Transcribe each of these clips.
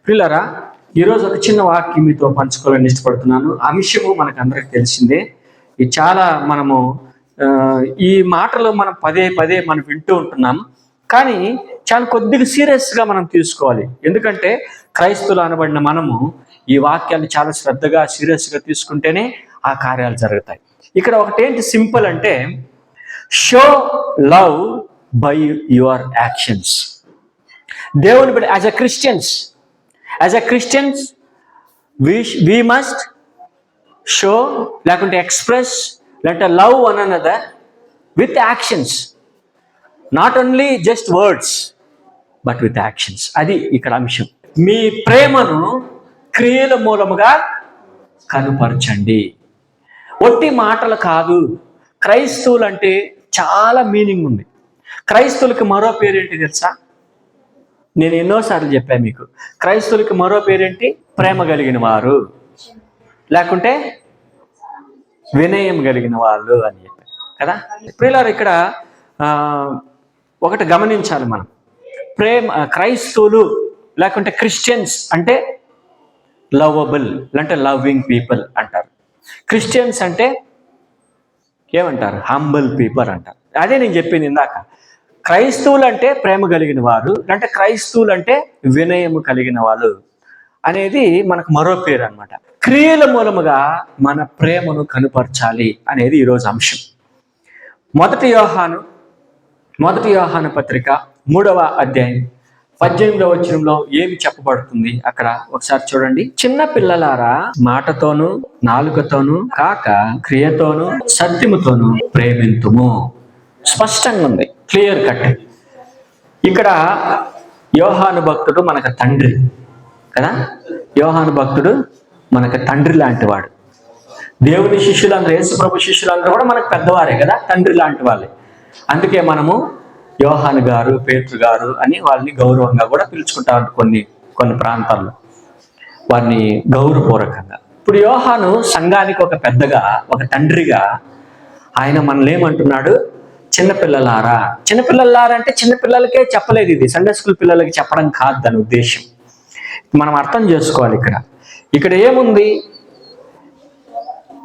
ప్రియులారా, ఈరోజు ఒక చిన్న వాక్యం మీతో పంచుకోవాలని ఇష్టపడుతున్నాను. అంశము మనకు అందరికి తెలిసిందే. ఇది చాలా మనము ఈ మాటలు మనం పదే పదే మనం వింటూ ఉంటున్నాం. కానీ చాలా కొద్దిగా సీరియస్గా మనం తీసుకోవాలి. ఎందుకంటే క్రైస్తవులు అనబడిన మనము ఈ వాక్యాన్ని చాలా శ్రద్ధగా సీరియస్గా తీసుకుంటేనే ఆ కార్యాలు జరుగుతాయి. ఇక్కడ ఒకటేంటి సింపుల్ అంటే, show love by your actions. దేవుని బిడ్డ as a Christians we must show లేకుంటే ఎక్స్ప్రెస్ లేకుంటే love one another with actions. Not only just words but with actions. అది ఇక్కడ అంశం. మీ ప్రేమను క్రియల మూలముగా కనుపరచండి. ఒట్టి మాటలు కాదు. క్రైస్తవులు అంటే చాలా మీనింగ్ ఉంది. క్రైస్తవులకి మరో పేరేంటి తెలుసా? నేను ఎన్నోసార్లు చెప్పాను మీకు. క్రైస్తవులకి మరో పేరేంటి? ప్రేమ కలిగిన వారు, లేకుంటే వినయం కలిగిన వాళ్ళు అని చెప్పారు కదా. ప్రియులారా, ఇక్కడ ఒకటి గమనించాలి మనం. క్రైస్తవులు లేకుంటే క్రిస్టియన్స్ అంటే లవబుల్ అంటే లవ్వింగ్ పీపుల్ అంటారు. క్రిస్టియన్స్ అంటే ఏమంటారు? హంబుల్ పీపుల్ అంటారు. అదే నేను చెప్పింది ఇందాక. క్రైస్తవులు అంటే ప్రేమ కలిగిన వారు, అంటే క్రైస్తవులు అంటే వినయము కలిగిన వాళ్ళు అనేది మనకు మరో పేరు అనమాట. క్రియల మూలముగా మన ప్రేమను కనుపరచాలి అనేది ఈరోజు అంశం. మొదటి యోహాను పత్రిక 3వ అధ్యాయం 18వ వచనంలో ఏమి చెప్పబడుతుంది అక్కడ ఒకసారి చూడండి. చిన్న పిల్లలారా, మాటతోనూ నాలుకతోనూ కాక క్రియతోనూ సత్యముతోనూ ప్రేమింతుము. స్పష్టంగా ఉంది, క్లియర్ కట్. ఇక్కడ యోహాను భక్తుడు మనకు తండ్రి కదా. యోహాను భక్తుడు మనకు తండ్రి లాంటి వాడు. దేవుని శిష్యులందరూ, యేసుప్రభు శిష్యులందరూ కూడా మనకు పెద్దవారే కదా, తండ్రి లాంటి వాళ్ళే. అందుకే మనము యోహాను గారు, పేతురు గారు అని వాళ్ళని గౌరవంగా కూడా పిలుచుకుంటారు కొన్ని ప్రాంతాల్లో, వారిని గౌరవపూర్వకంగా. ఇప్పుడు యోహాను సంఘానికి ఒక పెద్దగా, ఒక తండ్రిగా ఆయన మనల్ని ఏమంటున్నాడు? చిన్నపిల్లలారా. చిన్నపిల్లలారా అంటే చిన్నపిల్లలకే చెప్పలేదు, ఇది సండే స్కూల్ పిల్లలకి చెప్పడం కాదు దాని ఉద్దేశం. మనం అర్థం చేసుకోవాలి. ఇక్కడ ఏముంది?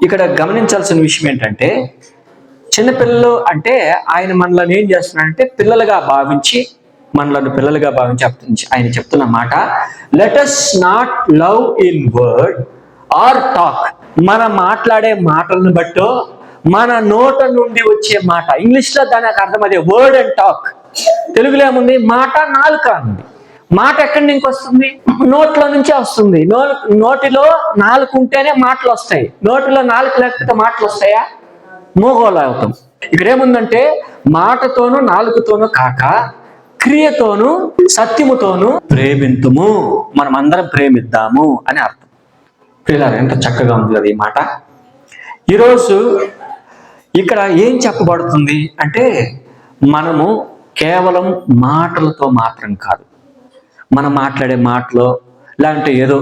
ఇక్కడ గమనించాల్సిన విషయం ఏంటంటే, చిన్నపిల్లలు అంటే ఆయన మనల్ని ఏం చేస్తున్నాడంటే పిల్లలుగా భావించి ఆయన చెప్తున్న మాట, let us not love in word or talk. మనం మాట్లాడే మాటలను బట్టో, మన నోట నుండి వచ్చే మాట. ఇంగ్లీష్లో దానికి అర్థం అదే, వర్డ్ అండ్ టాక్. తెలుగులో ఏముంది? మాట, నాలుక ఉంది. మాట ఎక్కడి నుంచి వస్తుంది? నోట్లో నుంచే వస్తుంది. నోటిలో నాలుక ఉంటేనే మాటలు వస్తాయి. నోటిలో నాలుక లేకపోతే మాటలు వస్తాయా? మోగోలు అవుతాం. ఇక్కడ ఏముందంటే, మాటతోనూ నాలుకతోనూ కాక క్రియతోనూ సత్యముతోనూ ప్రేమింతుము. మనం అందరం ప్రేమిద్దాము అని అర్థం. ప్రియులారా, ఎంత చక్కగా ఉంది కదా ఈ మాట. ఈరోజు ఇక్కడ ఏం చెప్పబడుతుంది అంటే, మనము కేవలం మాటలతో మాత్రం కాదు, మనం మాట్లాడే మాటలో లేదంటే ఏదో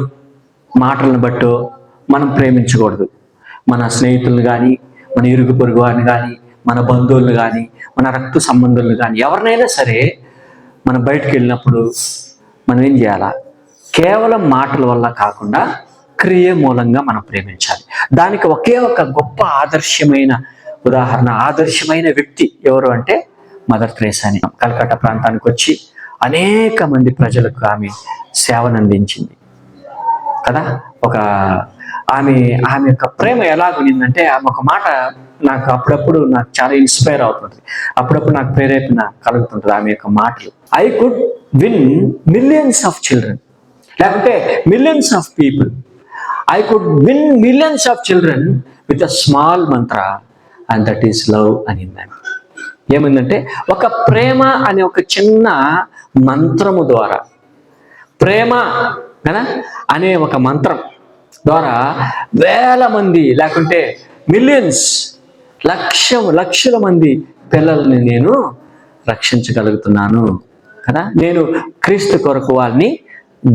మాటలను బట్టో మనం ప్రేమించకూడదు. మన స్నేహితులను కానీ, మన ఇరుగు పొరుగు వారిని కానీ, మన బంధువులను కానీ, మన రక్త సంబంధులను కానీ, ఎవరినైనా సరే మనం బయటకు వెళ్ళినప్పుడు మనం ఏం చేయాలా? కేవలం మాటల వల్ల కాకుండా క్రియ మూలంగా మనం ప్రేమించాలి. దానికి ఒకే ఒక గొప్ప ఆదర్శమైన ఉదాహరణ, ఆదర్శమైన వ్యక్తి ఎవరు అంటే మదర్ తెరేసా అని. కలకత్తా ప్రాంతానికి వచ్చి అనేక మంది ప్రజలకు ఆమె సేవను అందించింది కదా. ఆమె యొక్క ప్రేమ ఎలాగునిందంటే, ఆమె ఒక మాట నాకు అప్పుడప్పుడు చాలా ఇన్స్పైర్ అవుతుంది, అప్పుడప్పుడు నాకు ప్రేరేపణ కలుగుతుంటుంది ఆమె యొక్క మాటలు. I could win millions of children, లేకుంటే millions of people. I could win millions of children with a small mantra and that is love అనిందని. ఏమైందంటే, ఒక ప్రేమ అనే ఒక చిన్న మంత్రము ద్వారా, ప్రేమ కదా అనే ఒక మంత్రం ద్వారా వేల మంది లేకుంటే మిలియన్స్, లక్షల మంది పిల్లల్ని నేను రక్షించగలుగుతున్నాను కదా. నేను క్రీస్తు కొరకు వాళ్ళని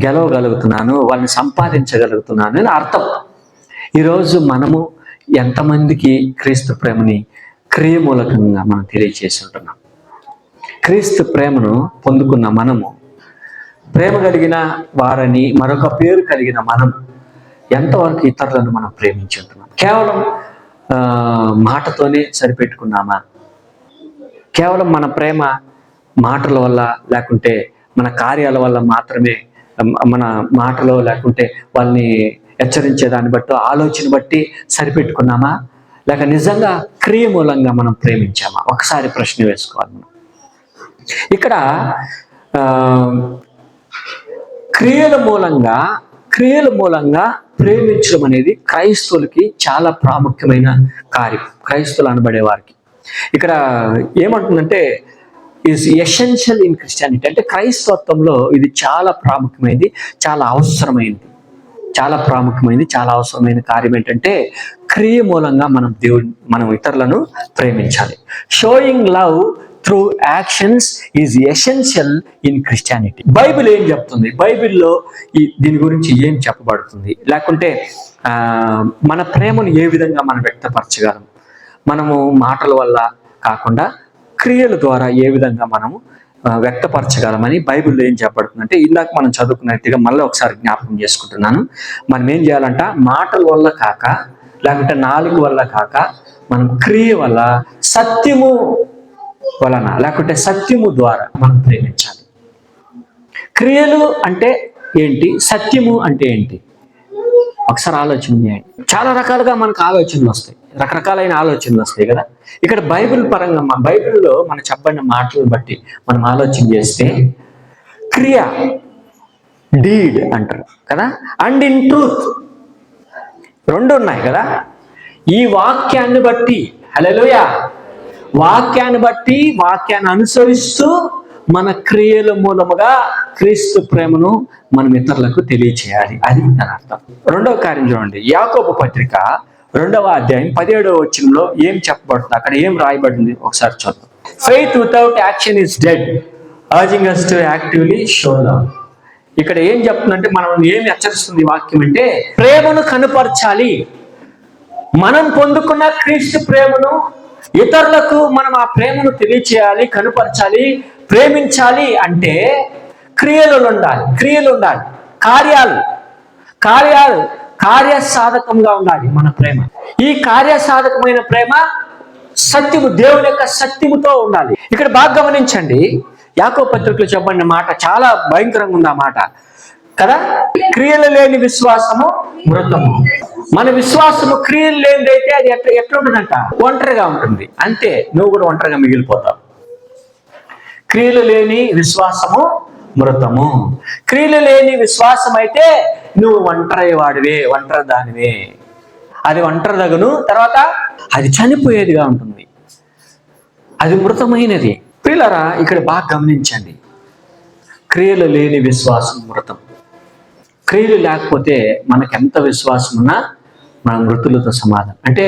గెలవగలుగుతున్నాను, వాళ్ళని సంపాదించగలుగుతున్నాను అని అర్థం. ఈరోజు మనము ఎంతమందికి క్రీస్తు ప్రేమని క్రియమూలకంగా మనం తెలియచేసి ఉంటున్నాం. క్రీస్తు ప్రేమను పొందుకున్న మనము ప్రేమ కలిగిన వారని మరొక పేరు కలిగిన మనం ఎంతవరకు ఇతరులను మనం ప్రేమించుంటున్నాం? కేవలం మాటతోనే సరిపెట్టుకున్నామా? కేవలం మన ప్రేమ మాటల వల్ల లేకుంటే మన కార్యాల వల్ల మాత్రమే, మన మాటలో లేకుంటే వాళ్ళని హెచ్చరించే దాన్ని బట్టి ఆలోచన బట్టి సరిపెట్టుకున్నామా? లేక నిజంగా క్రియ మూలంగా మనం ప్రేమించామా? ఒకసారి ప్రశ్న వేసుకోవాలి మనం. ఇక్కడ క్రియల మూలంగా ప్రేమించడం అనేది క్రైస్తవులకి చాలా ప్రాముఖ్యమైన కార్యం. క్రైస్తవులు అనబడే వారికి ఇక్కడ ఏమంటుందంటే ఈజ్ ఎసెన్షియల్ ఇన్ క్రిస్టియానిటీ. అంటే క్రైస్తవత్వంలో ఇది చాలా ప్రాముఖ్యమైనది, చాలా అవసరమైన కార్యం ఏంటంటే క్రియ మూలంగా మనం ఇతరులను ప్రేమించాలి. Sowing love through actions is essential in Christianity. Bible ఏం చెప్తుంది? బైబిల్లో దీని గురించి ఏం చెప్పబడుతుంది? లేకుంటే మన ప్రేమను ఏ విధంగా మనం వ్యక్తపరచగలం? మనము మాటల వల్ల కాకుండా క్రియల ద్వారా ఏ విధంగా మనము వ్యక్తపరచగలమని బైబిల్లో ఏం చెప్పబడుతుంది అంటే, ఇందాక మనం చదువుకున్నట్టుగా మళ్ళీ ఒకసారి జ్ఞాపకం చేసుకుంటున్నాను. మనం ఏం చేయాలంట? మాటల వల్ల కాక, లేకుంటే నాలుగు వల్ల కాక, మనం క్రియ వల్ల, సత్యము వలన, లేకుంటే సత్యము ద్వారా మనం ప్రేమించాలి. క్రియలు అంటే ఏంటి? సత్యము అంటే ఏంటి? ఒకసారి ఆలోచన చేయండి. చాలా రకాలుగా మనకు ఆలోచనలు వస్తాయి, రకరకాలైన ఆలోచనలు వస్తాయి కదా. ఇక్కడ బైబిల్ పరంగా, బైబిల్లో మన చెప్పబడిన మాటలను బట్టి మనం ఆలోచన చేస్తే క్రియ, డీడ్ అంటారు కదా, అండ్ ఇన్ ట్రూత్ రెండు ఉన్నాయి కదా. ఈ వాక్యాన్ని బట్టి, హల్లెలూయా, వాక్యాన్ని అనుసరిస్తూ మన క్రియల మూలముగా క్రీస్తు ప్రేమను మనం ఇతరులకు తెలియచేయాలి. అది దాని అర్థం. రెండవ కార్యం చూడండి, యాకోబు పత్రిక 2వ అధ్యాయం 17వ వచనంలో ఏం చెప్పబడుతుంది, అక్కడ ఏం రాయబడింది ఒకసారి చూద్దాం. Faith without action is dead, urging us to actively show love. ఇక్కడ ఏం చెప్తుందంటే, మనం ఏం హెచ్చరిస్తుంది వాక్యం అంటే, ప్రేమను కనుపరచాలి. మనం పొందుకున్న క్రీస్తు ప్రేమను ఇతరులకు మనం ఆ ప్రేమను తెలియచేయాలి, కనుపరచాలి, ప్రేమించాలి. అంటే క్రియలు ఉండాలి, కార్యసాధకంగా ఉండాలి మన ప్రేమ. ఈ కార్యసాధకమైన ప్రేమ సత్యము, దేవుని యొక్క సత్యముతో ఉండాలి. ఇక్కడ బాగా గమనించండి, యాకోబు పత్రికలో చెప్పబడిన మాట చాలా భయంకరంగా ఉంది ఆ మాట కదా. క్రియలు లేని విశ్వాసము మృతము. మన విశ్వాసము క్రియలు లేనిదైతే అది ఎట్లుంటుందంట? ఒంటరిగా ఉంటుంది. అంతే, నువ్వు కూడా ఒంటరిగా మిగిలిపోతావు. క్రియలు లేని విశ్వాసము మృతము. క్రియలు లేని విశ్వాసం అయితే నువ్వు ఒంటరి దానివే. అది ఒంటరిదగును, తర్వాత అది చనిపోయేదిగా ఉంటుంది, అది మృతమైనది. పిల్లరా, ఇక్కడ బాగా గమనించండి, క్రియలు లేని విశ్వాసం మృతం. క్రియలు లేకపోతే మనకెంత విశ్వాసం ఉన్నా మన మృతులతో సమాధానం. అంటే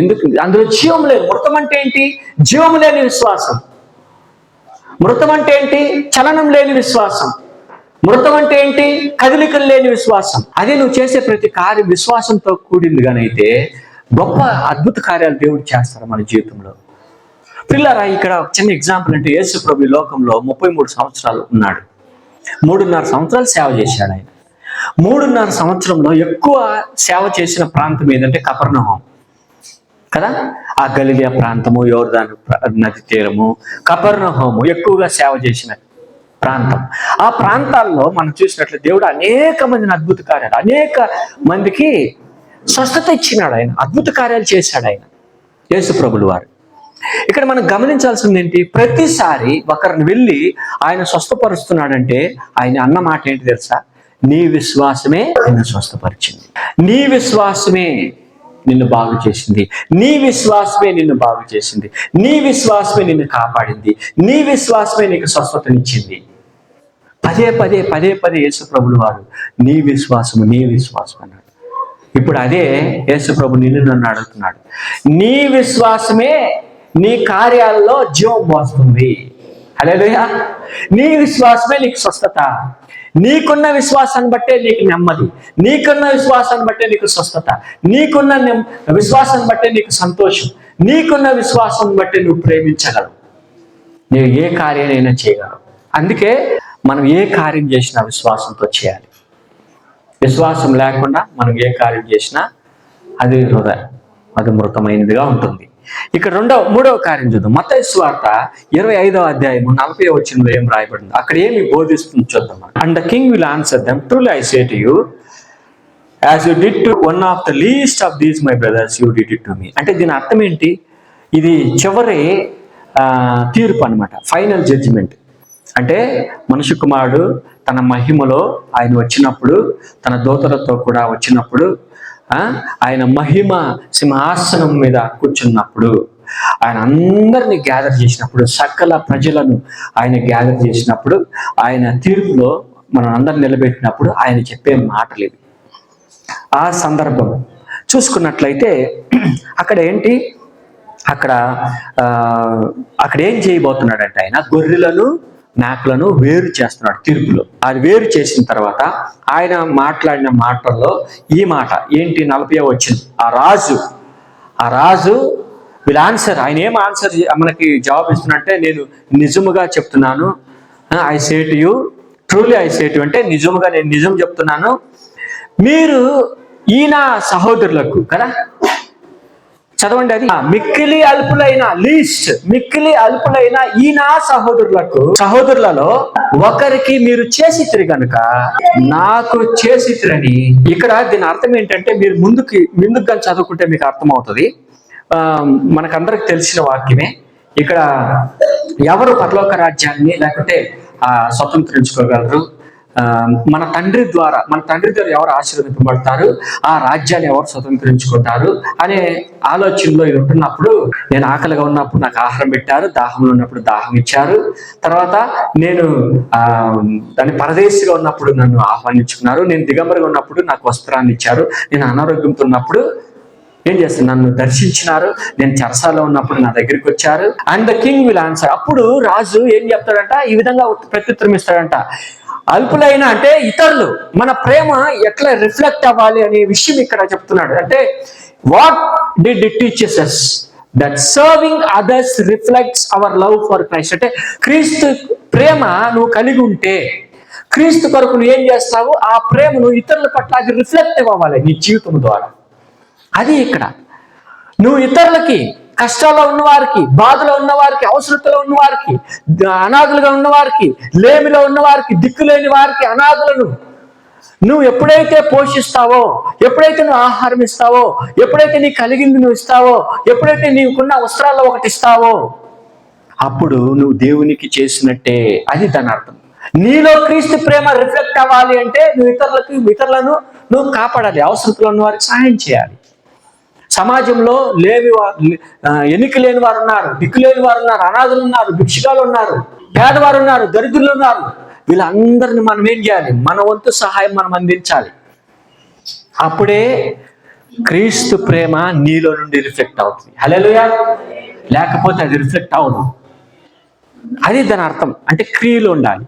ఎందుకు? అందులో జీవం లేదు. మృతం అంటే ఏంటి? జీవం లేని విశ్వాసం. మృతం అంటే ఏంటి? చలనం లేని విశ్వాసం. మృతం అంటే ఏంటి? కదలికలు లేని విశ్వాసం. అదే నువ్వు చేసే ప్రతి కార్యం విశ్వాసంతో కూడిందిగానైతే గొప్ప అద్భుత కార్యాలు దేవుడు చేస్తారు మన జీవితంలో. పిల్లరా, ఇక్కడ చిన్న ఎగ్జాంపుల్ అంటే, యేసు ప్రభు ఈ లోకంలో 33 సంవత్సరాలు ఉన్నాడు. 3.5 సంవత్సరాలు సేవ చేశాడు ఆయన. 3.5 సంవత్సరంలో ఎక్కువ సేవ చేసిన ప్రాంతం ఏదంటే కపెర్నహూము కదా. ఆ గలిలయ ప్రాంతము, యోర్దాను నది తీరము, కపెర్నహూము ఎక్కువగా సేవ చేసిన ప్రాంతం. ఆ ప్రాంతాల్లో మనం చూసినట్లయితే దేవుడు అనేక మందిని అద్భుత కార్యాలు, అనేక మందికి స్వస్థత ఇచ్చినాడు ఆయన, అద్భుత కార్యాలు చేశాడు ఆయన, యేసు ప్రభులు వారు. ఇక్కడ మనం గమనించాల్సింది ఏంటి? ప్రతిసారి ఒకరిని వెళ్ళి ఆయన స్వస్థపరుస్తున్నాడంటే ఆయన అన్న మాట ఏంటి తెలుసా? నీ విశ్వాసమే నిన్ను స్వస్థపరిచింది, నీ విశ్వాసమే నిన్ను బాగు చేసింది, నీ విశ్వాసమే నిన్ను బాగు చేసింది, నీ విశ్వాసమే నిన్ను కాపాడింది, నీ విశ్వాసమే నీకు స్వస్థతనిచ్చింది. పదే యేసు ప్రభులు వారు నీ విశ్వాసము అన్నాడు. ఇప్పుడు అదే యేసు ప్రభు నిన్ను నన్ను అడుగుతున్నాడు, నీ విశ్వాసమే నీ కార్యాలలో జీవం పోస్తుంది. హల్లెలూయా. నీ విశ్వాసమే నీకు స్వస్థత. నీకున్న విశ్వాసాన్ని బట్టే నీకు నెమ్మది, నీకున్న విశ్వాసాన్ని బట్టే నీకు స్వస్థత, నీకున్న విశ్వాసాన్ని బట్టే నీకు సంతోషం, నీకున్న విశ్వాసాన్ని బట్టే నువ్వు ప్రేమించగలవు, నువ్వు ఏ కార్యాలైనా చేయగలవు. అందుకే మనం ఏ కార్యం చేసినా విశ్వాసంతో చేయాలి. విశ్వాసం లేకుండా మనం ఏ కార్యం చేసినా అది వృధా, అది మృతమైనదిగా ఉంటుంది. ఇక్కడ మూడవ కార్యం చూద్దాం. మత్తయి సువార్త 25వ అధ్యాయము 40వ వచనంలో ఏం రాయబడింది, అక్కడ ఏమి బోధిస్తుంది చూద్దాం. And the king will answer them, truly I say to you, as you did to one of the least of these my brothers you did it to me. అంటే దీని అర్థం ఏంటి? ఇది చివరి తీర్పు అన్నమాట, ఫైనల్ జడ్జిమెంట్. అంటే మనుష్య కుమారుడు తన మహిమలో ఆయన వచ్చినప్పుడు, తన దూతలతో కూడా వచ్చినప్పుడు, ఆయన మహిమ సింహాసనం మీద కూర్చున్నప్పుడు, ఆయన అందరినీ గ్యాదర్ చేసినప్పుడు, సకల ప్రజలను ఆయన గ్యాదర్ చేసినప్పుడు, ఆయన తీర్పులో మనం అందరిని నిలబెట్టినప్పుడు ఆయన చెప్పే మాటలు ఇవి. ఆ సందర్భం చూసుకున్నట్లయితే అక్కడ ఏంటి, అక్కడ ఏం చేయబోతున్నాడంటే ఆయన గొర్రెలను మేకలను వేరు చేస్తున్నాడు తీర్పులో. అది వేరు చేసిన తర్వాత ఆయన మాట్లాడిన మాటల్లో ఈ మాట ఏంటి, 40వ వచనం, ఆ రాజు వీళ్ళు ఆన్సర్, ఆయన ఏం ఆన్సర్ మనకి జవాబు ఇస్తున్నట్టే, నేను నిజముగా చెప్తున్నాను, I say to you, truly I say to you, అంటే నిజముగా నేను నిజం చెప్తున్నాను, మీరు ఈయన సహోదరులకు కదా, చదవండి అది, మిక్కిలి అల్పులైన ఈయన సహోదరులలో ఒకరికి మీరు చేసితిరి కనుక నాకు చేసితిరని. ఇక్కడ దీని అర్థం ఏంటంటే, మీరు ముందుగా చదువుకుంటే మీకు అర్థమవుతుంది. మనకందరికి తెలిసిన వాక్యమే. ఇక్కడ ఎవరు పరలోక రాజ్యాన్ని లేకుంటే స్వతంత్రించుకోగలరు, మన తండ్రి ద్వారా ఎవరు ఆశీర్వదింపబడతారు, ఆ రాజ్యాన్ని ఎవరు స్వతంత్రించుకుంటారు అనే ఆలోచనలో ఇది ఉంటున్నప్పుడు, నేను ఆకలిగా ఉన్నప్పుడు నాకు ఆహారం పెట్టారు, దాహంలో ఉన్నప్పుడు దాహం ఇచ్చారు, తర్వాత నేను దాని పరదేశిగా ఉన్నప్పుడు నన్ను ఆహ్వానించుకున్నారు, నేను దిగంబరిగా ఉన్నప్పుడు నాకు వస్త్రాన్ని ఇచ్చారు, నేను అనారోగ్యంతో ఉన్నప్పుడు ఏం చేస్తారు, నన్ను దర్శించినారు, నేను చెరసాలో ఉన్నప్పుడు నా దగ్గరికి వచ్చారు. And the king will answer. అప్పుడు రాజు ఏం చెప్తాడంట, ఈ విధంగా ప్రత్యుత్తరం ఇస్తాడంట, అల్పులైన అంటే ఇతరులు, మన ప్రేమ ఎట్లా రిఫ్లెక్ట్ అవ్వాలి అనే విషయం ఇక్కడ చెప్తున్నాడు. అంటే what did it teaches us that serving others reflects our love for Christ. అంటే క్రీస్తు ప్రేమ నువ్వు కలిగి ఉంటే, క్రీస్తు కొరకు నువ్వు ఏం చేస్తావు, ఆ ప్రేమను ఇతరుల పట్ల అది రిఫ్లెక్ట్ అవ్వాలి నీ జీవితం ద్వారా. అది ఇక్కడ నువ్వు ఇతరులకి, కష్టాల్లో ఉన్నవారికి, బాధలో ఉన్నవారికి, అవసరతలో ఉన్నవారికి, అనాథులుగా ఉన్నవారికి, లేమిలో ఉన్నవారికి, దిక్కులేని వారికి, అనాథులను నువ్వు ఎప్పుడైతే పోషిస్తావో, ఎప్పుడైతే నువ్వు ఆహారం ఇస్తావో, ఎప్పుడైతే నీకు కలిగింది నువ్వు ఇస్తావో, ఎప్పుడైతే నీకున్న వస్త్రాల్లో ఒకటి ఇస్తావో, అప్పుడు నువ్వు దేవునికి చేసినట్టే. అది దాని అర్థం. నీలో క్రీస్తు ప్రేమ రిఫ్లెక్ట్ అవ్వాలి అంటే నువ్వు ఇతరులను నువ్వు కాపాడాలి, అవసరతలో ఉన్న వారికి సహాయం చేయాలి. సమాజంలో ఎన్నిక లేని వారు ఉన్నారు, దిక్కు లేని వారు ఉన్నారు, అనాథులు ఉన్నారు, భిక్షగాలు ఉన్నారు, పేదవారు ఉన్నారు, దరిద్రులు ఉన్నారు. వీళ్ళందరినీ మనం ఏం చేయాలి, మన వంతు సహాయం మనం అందించాలి. అప్పుడే క్రీస్తు ప్రేమ నీలో నుండి రిఫ్లెక్ట్ అవుతుంది. హల్లెలూయా. లేకపోతే అది రిఫ్లెక్ట్ అవ్వదు. అది దాని అర్థం. అంటే క్రియలు ఉండాలి.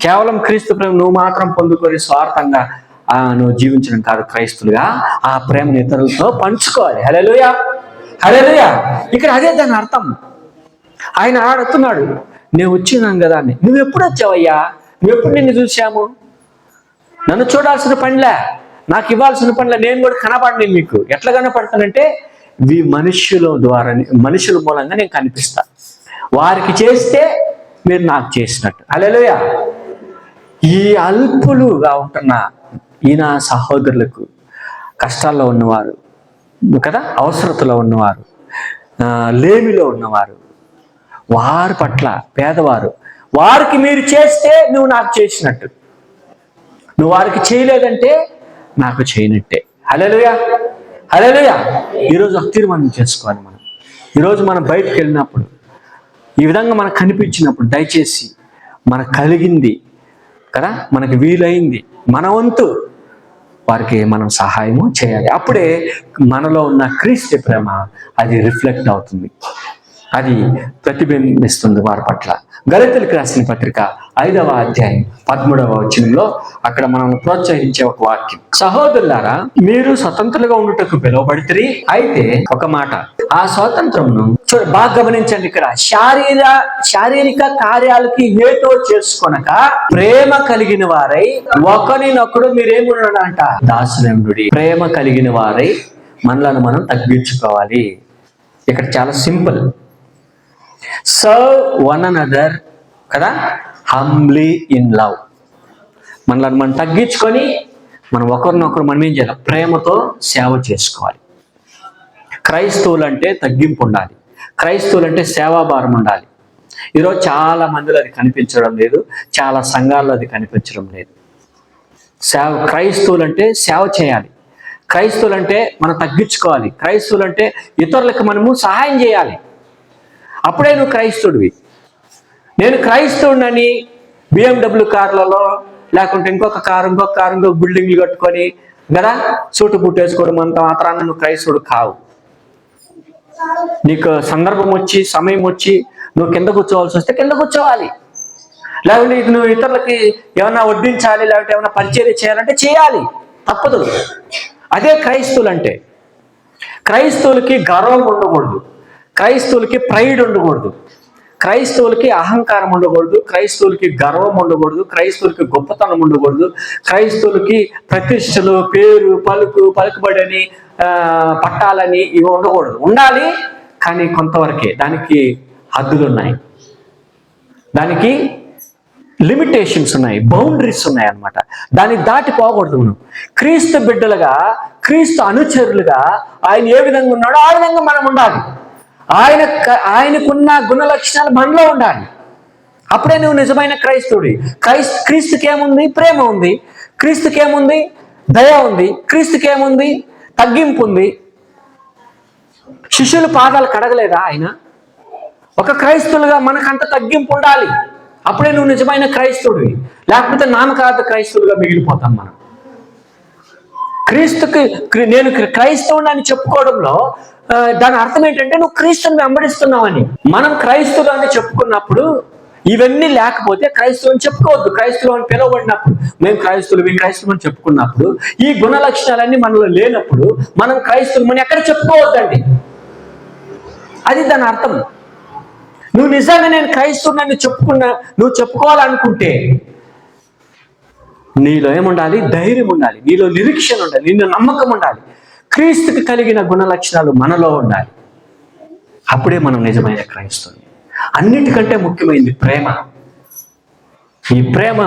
కేవలం క్రీస్తు ప్రేమ నువ్వు మాత్రం పొందుకొని స్వార్థంగా నువ్వు జీవించడం కాదు. క్రైస్తులుగా ఆ ప్రేమను ఇతరులతో పంచుకోవాలి. హల్లెలూయా, హల్లెలూయా. ఇక్కడ అదే దాని అర్థం. ఆయన ఆడుతున్నాడు, నేను వచ్చినాను కదా అని. నువ్వు ఎప్పుడు వచ్చావయ్యా, నువ్వెప్పుడు నిన్ను చూసాము, నన్ను చూడాల్సిన పనిలే, నాకు ఇవ్వాల్సిన పనిలే, నేను కూడా కనపడను మీకు. ఎట్లా కనపడతానంటే మనుషుల మూలంగా నేను కనిపిస్తా. వారికి చేస్తే మీరు నాకు చేసినట్టు. హల్లెలూయా. ఈ అల్పులుగా ఉంటున్న ఈయన సహోదరులకు, కష్టాల్లో ఉన్నవారు కదా, అవసరతలో ఉన్నవారు, లేమిలో ఉన్నవారు, వారి పట్ల పేదవారు, వారికి మీరు చేస్తే నువ్వు నాకు చేసినట్టు, నువ్వు వారికి చేయలేదంటే నాకు చేయనట్టే. హల్లెలూయా, హల్లెలూయా. ఈరోజు ఒక తీర్మానం చేసుకోవాలి. ఈరోజు మనం బయటకు వెళ్ళినప్పుడు, ఈ విధంగా మనకు కనిపించినప్పుడు, దయచేసి మనకు కలిగింది కదా, మనకు వీలైంది, మన వంతు వారికి మనం సహాయము చేయాలి. అప్పుడే మనలో ఉన్న క్రీస్తు ప్రేమ అది రిఫ్లెక్ట్ అవుతుంది. అది ప్రతిబింబిస్తుంది వారి పట్ల. గళితులకు రాసిన పత్రిక 5వ అధ్యాయం 13వ వచనంలో అక్కడ మనం ప్రోత్సహించే ఒక వాక్యం, సహోదరులారా మీరు స్వతంత్రులుగా ఉండుటకు పిలువబడితిరి, అయితే ఒక మాట, ఆ స్వాతంత్రమును బాగా గమనించండి, ఇక్కడ శారీరక కార్యాలకి హేతో చేసుకొనక ప్రేమ కలిగిన వారై ఒకరినొకడు మీరేమున్నాడంట, దాసులండుడి. ప్రేమ కలిగిన వారై మనలను మనం తగ్గించుకోవాలి. ఇక్కడ చాలా సింపుల్, సర్వ్ వన్ అనదర్ కదా, హంబ్లీ ఇన్ లవ్. మనల్ని మనం తగ్గించుకొని మనం ఒకరినొకరు మనం ఏం చేయాలి, ప్రేమతో సేవ చేసుకోవాలి. క్రైస్తవులు అంటే తగ్గింపు ఉండాలి, క్రైస్తవులు అంటే సేవాభారం ఉండాలి. ఈరోజు చాలా మందిలో అది కనిపించడం లేదు, చాలా సంఘాల్లో అది కనిపించడం లేదు. క్రైస్తవులు అంటే సేవ చేయాలి, క్రైస్తవులు అంటే మనం తగ్గించుకోవాలి, క్రైస్తవులు అంటే ఇతరులకు మనము సహాయం చేయాలి. అప్పుడే నువ్వు క్రైస్తవుడివి. నేను క్రైస్తవుడిని BMW కార్లలో లేకుంటే ఇంకొక కారు బిల్డింగ్లు కట్టుకొని కదా సూటు పుట్టేసుకోవడం అంత మాత్రాన నువ్వు క్రైస్తవుడు కావు. నీకు సందర్భం వచ్చి సమయం వచ్చి నువ్వు కింద కూర్చోవాల్సి వస్తే కింద కూర్చోవాలి, లేకుంటే నువ్వు ఇతరులకి ఏమైనా వడ్డించాలి లేకపోతే ఏమైనా పరిచర్య చేయాలంటే చేయాలి, తప్పదు. అదే క్రైస్తవులు అంటే. క్రైస్తవులకి గర్వం ఉండకూడదు, క్రైస్తవులకి ప్రైడ్ ఉండకూడదు, క్రైస్తవులకి అహంకారం ఉండకూడదు, క్రైస్తవులకి గర్వం ఉండకూడదు, క్రైస్తవులకి గొప్పతనం ఉండకూడదు, క్రైస్తవులకి ప్రతిష్టలు, పేరు, పలుకుబడని, పట్టాలని ఇవి ఉండకూడదు. ఉండాలి కానీ కొంతవరకే, దానికి హద్దులు ఉన్నాయి, దానికి లిమిటేషన్స్ ఉన్నాయి, బౌండరీస్ ఉన్నాయి అన్నమాట. దాన్ని దాటిపోకూడదు. మనం క్రీస్తు బిడ్డలుగా, క్రీస్తు అనుచరులుగా ఆయన ఏ విధంగా ఉన్నాడో ఆ విధంగా మనం ఉండాలి. ఆయనకున్న గుణ లక్షణాలు మనలో ఉండాలి. అప్పుడే నువ్వు నిజమైన క్రైస్తవుడి. క్రీస్తుకి ఏముంది? ప్రేమ ఉంది. క్రీస్తుకి ఏముంది? దయ ఉంది. క్రీస్తుకి ఏముంది? తగ్గింపు ఉంది. శిష్యుల పాదాలు కడగలేదా ఆయన? ఒక క్రైస్తవులుగా మనకంత తగ్గింపు ఉండాలి. అప్పుడే నువ్వు నిజమైన క్రైస్తవుడివి. లేకపోతే నామకార్థ క్రైస్తవులుగా మిగిలిపోతాం మనం. నేను క్రైస్తవుని అని చెప్పుకోవడంలో దాని అర్థం ఏంటంటే నువ్వు క్రీస్తుని వెంబడిస్తున్నావని. మనం క్రైస్తవులు అని చెప్పుకున్నప్పుడు ఇవన్నీ లేకపోతే క్రైస్తవులు అని చెప్పుకోవద్దు. క్రైస్తవులు అని పిలువబడినప్పుడు మేము క్రైస్తవులు అని చెప్పుకున్నప్పుడు ఈ గుణ లక్షణాలన్నీ మనలో లేనప్పుడు మనం క్రైస్తవులు అని ఎక్కడ చెప్పుకోవద్దండి. అది దాని అర్థం. నువ్వు నిజంగా నేను క్రైస్తవుని నువ్వు చెప్పుకోవాలనుకుంటే నీలో ఏముండాలి? ధైర్యం ఉండాలి, నీలో నిరీక్షణ ఉండాలి, నీలో నమ్మకం ఉండాలి, క్రీస్తుకి కలిగిన గుణ లక్షణాలు మనలో ఉండాలి. అప్పుడే మనం నిజమైన క్రైస్తవులు. అన్నిటికంటే ముఖ్యమైనది ప్రేమ. ఈ ప్రేమ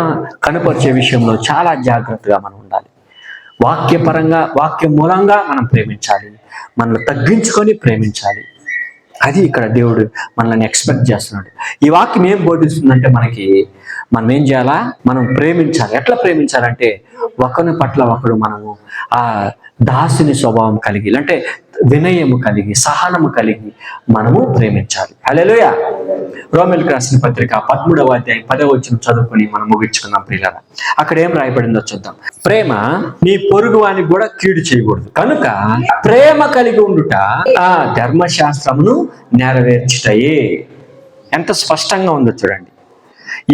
కనపరిచే విషయంలో చాలా జాగ్రత్తగా మనం ఉండాలి. వాక్యం మూలంగా మనం ప్రేమించాలి, మనల్ని తగ్గించుకొని ప్రేమించాలి. అది ఇక్కడ దేవుడు మనల్ని ఎక్స్పెక్ట్ చేస్తున్నాడు. ఈ వాక్యం ఏం బోధిస్తుందంటే మనం ఏం చేయాలా? మనం ప్రేమించాలి. ఎట్లా ప్రేమించాలంటే ఒకరి పట్ల ఒకడు మనము ఆ దాసుని స్వభావం కలిగి, అంటే వినయము కలిగి, సహనము కలిగి మనము ప్రేమించాలి. హల్లెలూయా. రోమీయులకు రాసిన పత్రిక 13వ అధ్యాయం 10వ వచనం చదువుకొని మనం ముగించుకున్నాం ప్రియులారా. అక్కడ ఏం రాయబడిందో చూద్దాం. ప్రేమ నీ పొరుగు వానికి కూడా కీడు చేయకూడదు, కనుక ప్రేమ కలిగి ఉండుట ఆ ధర్మశాస్త్రమును నెరవేర్చుటయే. ఎంత స్పష్టంగా ఉందో చూడండి.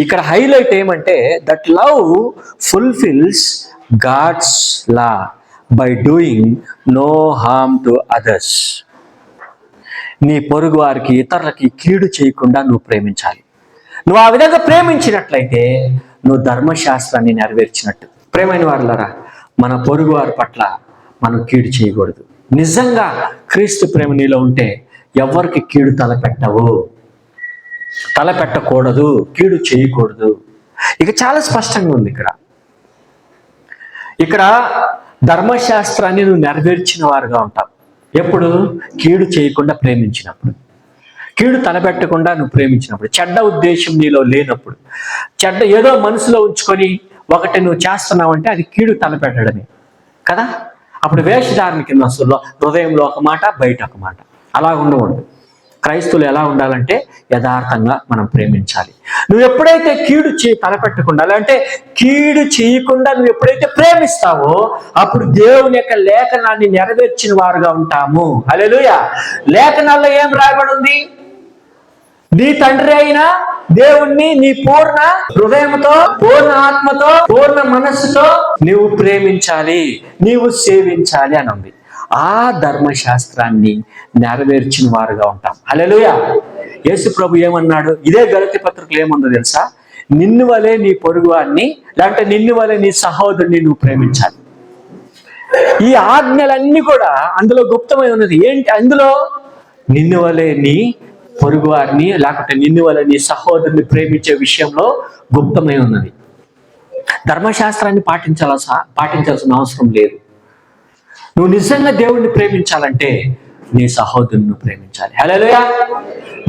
ఇక్కడ హైలైట్ ఏమంటే that love fulfils God's law by doing no harm to others. నీ పొరుగు వారికి, ఇతరులకి కీడు చేయకుండా నువ్వు ప్రేమించాలి. నువ్వు ఆ విధంగా ప్రేమించినట్లయితే నువ్వు ధర్మశాస్త్రాన్ని నెరవేర్చినట్టు. ప్రేమైన వారులారా, మన పొరుగు వారి పట్ల మనం కీడు చేయకూడదు. నిజంగా క్రీస్తు ప్రేమ నీలో ఉంటే ఎవరికి కీడు తలపెట్టకూడదు, కీడు చేయకూడదు. ఇక చాలా స్పష్టంగా ఉంది ఇక్కడ ధర్మశాస్త్రాన్ని నువ్వు నెరవేర్చిన వారుగా ఉంటావు. ఎప్పుడు? కీడు చేయకుండా ప్రేమించినప్పుడు, కీడు తలపెట్టకుండా నువ్వు ప్రేమించినప్పుడు, చెడ్డ ఉద్దేశం నీలో లేనప్పుడు, చెడ్డ ఏదో మనసులో ఉంచుకొని ఒకటి నువ్వు చేస్తున్నావంటే అది కీడు తలపెట్టడమే కదా. అప్పుడు వేషధారణ కింద వస్తుందో హృదయంలో ఒక మాట, బయట ఒక మాట. అలా ఉండకూడదు. క్రైస్తవులు ఎలా ఉండాలంటే యథార్థంగా మనం ప్రేమించాలి. నువ్వు ఎప్పుడైతే కీడు తలపెట్టకుండా, అంటే కీడు చేయకుండా నువ్వు ఎప్పుడైతే ప్రేమిస్తావో అప్పుడు దేవుని యొక్క లేఖనాన్ని నెరవేర్చిన వారుగా ఉంటాము. హల్లెలూయా. లేఖనాల్లో ఏం రాయబడి ఉంది? నీ తండ్రి అయినా దేవుణ్ణి నీ పూర్ణ హృదయంతో, పూర్ణ ఆత్మతో, పూర్ణ మనస్సుతో నీవు ప్రేమించాలి, నీవు సేవించాలి అని ఉంది. ఆ ధర్మశాస్త్రాన్ని నెరవేర్చిన వారుగా ఉంటాం. హల్లెలూయా. యేసు ప్రభు ఏమన్నాడు? ఇదే గలతీ పత్రికలో ఏముందో తెలుసా? నిన్ను వలె నీ పొరుగు వారిని, లేకపోతే నిన్ను వలె నీ సహోదరుని నువ్వు ప్రేమించాలి. ఈ ఆజ్ఞలన్నీ కూడా అందులో గుప్తమై ఉన్నది. ఏంటి అందులో? నిన్ను వలె నీ పొరుగు వారిని, లేకపోతే నిన్ను వలె నీ సహోదరుని ప్రేమించే విషయంలో గుప్తమై ఉన్నది. ధర్మశాస్త్రాన్ని పాటించాల్సిన అవసరం లేదు. నువ్వు నిజంగా దేవుణ్ణి ప్రేమించాలంటే నీ సహోదరుని ప్రేమించాలి. హల్లెలూయా.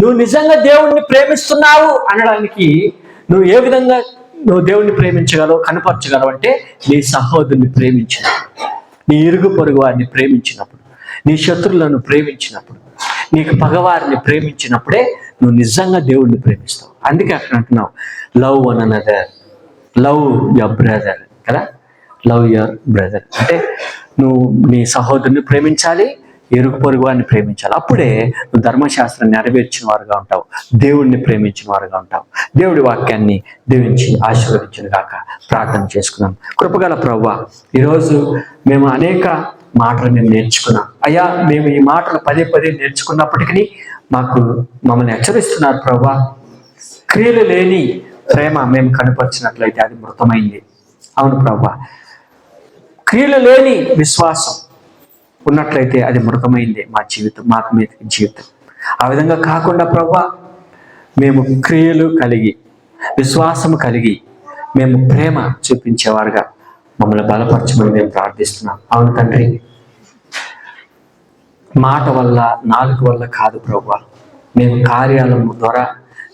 నువ్వు నిజంగా దేవుణ్ణి ప్రేమిస్తున్నావు అనడానికి నువ్వు ఏ విధంగా నువ్వు దేవుణ్ణి ప్రేమించగలవు, కనపరచగలవు అంటే నీ సహోదరుని ప్రేమించినప్పుడు, నీ ఇరుగు పొరుగు వారిని ప్రేమించినప్పుడు, నీ శత్రువులను ప్రేమించినప్పుడు, నీకు పగవారిని ప్రేమించినప్పుడే నువ్వు నిజంగా దేవుణ్ణి ప్రేమిస్తావు. అందుకే అక్కడ అంటున్నావు love one another, love your brother కదా. లవ్ యువర్ బ్రదర్ అంటే నువ్వు నీ సహోదరుని ప్రేమించాలి, ఇరుగు పొరుగు వారిని ప్రేమించాలి. అప్పుడే నువ్వు ధర్మశాస్త్రాన్ని నెరవేర్చిన వారుగా ఉంటావు, దేవుడిని ప్రేమించిన వారుగా ఉంటావు. దేవుడి వాక్యాన్ని దీవించి ఆశీర్వదించును గాక. ప్రార్థన చేసుకున్నాం. కృపగల ప్రభువా, ఈరోజు మేము అనేక మాటలు మేము నేర్చుకున్నాం అయ్యా. మేము ఈ మాటలు పదే పదే నేర్చుకున్నప్పటికీ మమ్మల్ని హెచ్చరిస్తున్నారు ప్రభువా. క్రియలు లేని ప్రేమ మేము కనపరిచినట్లయితే అది మృతమైంది. అవును ప్రభువా. క్రియలు లేని విశ్వాసం ఉన్నట్లయితే అది మృతమైంది మా జీవితం, మాకు మీ జీవితం. ఆ విధంగా కాకుండా ప్రభువా, మేము క్రియలు కలిగి, విశ్వాసము కలిగి, మేము ప్రేమ చూపించేవారుగా మమ్మల్ని బలపరచమని మేము ప్రార్థిస్తున్నాం. అవును తండ్రి, మాట వల్ల, నాలుగు వల్ల కాదు ప్రభువా, మేము కార్యాల ద్వారా,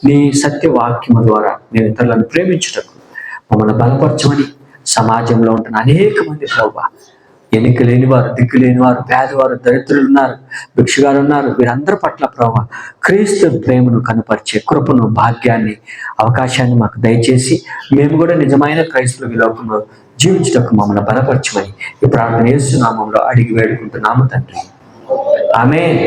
నీ సత్యవాక్యము ద్వారా మేము ఇతరులను ప్రేమించుటకు మమ్మల్ని బలపరచమని సమాజంలో ఉంటున్న అనేక మంది ప్రభువా, ఎన్నిక లేనివారు, దిక్కు లేనివారు, పేదవారు, దరిద్రులు ఉన్నారు, భిక్షుగారు ఉన్నారు, వీరందరి పట్ల ప్రభువా క్రీస్తు ప్రేమను కనపరిచే కృపను, భాగ్యాన్ని, అవకాశాన్ని మాకు దయచేసి మేము కూడా నిజమైన క్రైస్తవుల లోకంలో జీవించుటకు మమ్మల్ని బలపరచమని ఈ ప్రార్థన యేసు నామములో అడిగి వేడుకుంటున్నాము తండ్రి. ఆమేన్.